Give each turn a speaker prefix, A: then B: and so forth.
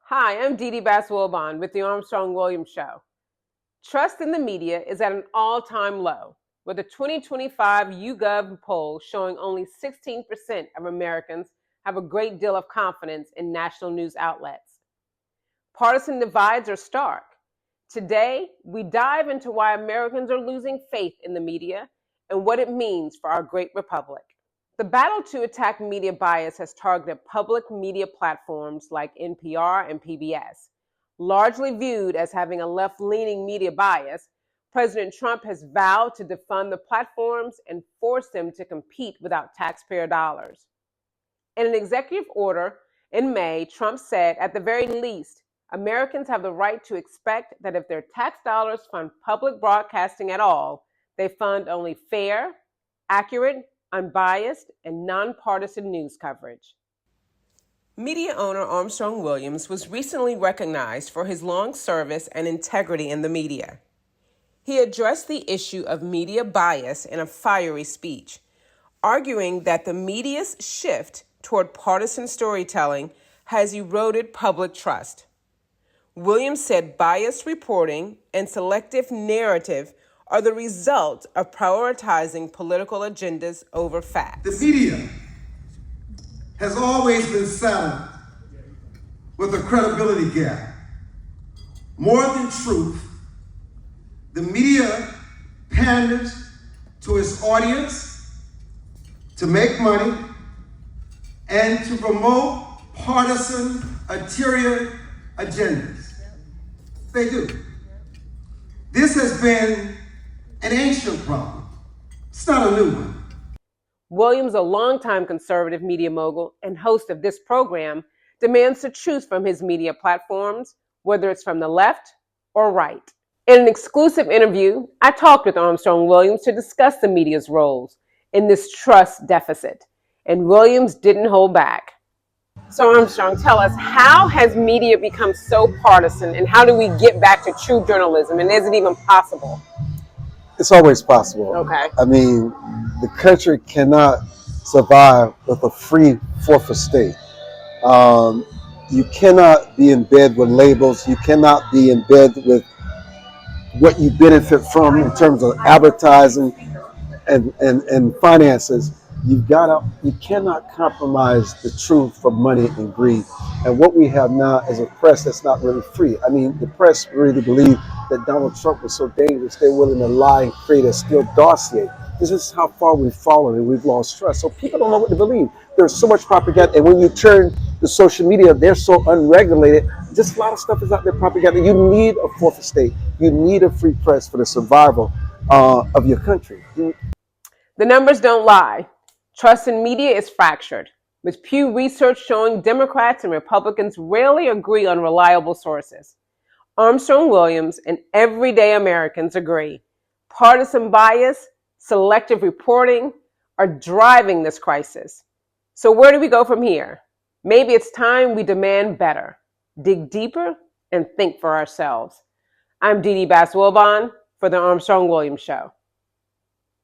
A: Hi, I'm Dee Dee Bass Wilbon with the Armstrong Williams Show. Trust in the media is at an all-time low, with a 2025 YouGov poll showing only 16% of Americans have a great deal of confidence in national news outlets. Partisan divides are stark. Today, we dive into why Americans are losing faith in the media and what it means for our great republic. The battle to attack media bias has targeted public media platforms like NPR and PBS. Largely viewed as having a left-leaning media bias, President Trump has vowed to defund the platforms and force them to compete without taxpayer dollars. In an executive order in May, Trump said, at the very least, Americans have the right to expect that if their tax dollars fund public broadcasting at all, they fund only fair, accurate, unbiased, and nonpartisan news coverage. Media owner Armstrong Williams was recently recognized for his long service and integrity in the media. He addressed the issue of media bias in a fiery speech, arguing that the media's shift toward partisan storytelling has eroded public trust. Williams said biased reporting and selective narrative are the result of prioritizing political agendas over facts.
B: The media has always been saddled with a credibility gap. More than truth, the media panders to its audience to make money and to promote partisan ulterior agendas. They do. This has been an ancient problem. It's not a new one.
A: Williams, a longtime conservative media mogul and host of this program, demands the truth from his media platforms, whether it's from the left or right. In an exclusive interview, I talked with Armstrong Williams to discuss the media's roles in this trust deficit, and Williams didn't hold back. So Armstrong, tell us, how has media become so partisan, and how do we get back to true journalism, and is it even possible?
C: It's always possible.
A: Okay.
C: I mean, the country cannot survive with a free fourth estate. You cannot be in bed with labels. You cannot be in bed with what you benefit from in terms of advertising and finances. You cannot compromise the truth for money and greed. And what we have now is a press that's not really free. I mean, the press really believed that Donald Trump was so dangerous they're willing to lie and create a Steele dossier. This is how far we've fallen and we've lost trust. So people don't know what to believe. There's so much propaganda, and when you turn to social media, they're so unregulated. Just a lot of stuff is out there propaganda. You need a fourth estate. You need a free press for the survival of your country.
A: The numbers don't lie. Trust in media is fractured, with Pew Research showing Democrats and Republicans rarely agree on reliable sources. Armstrong Williams and everyday Americans agree. Partisan bias, selective reporting are driving this crisis. So where do we go from here? Maybe it's time we demand better, dig deeper, and think for ourselves. I'm Dee Dee Bass Wilbon for the Armstrong Williams Show.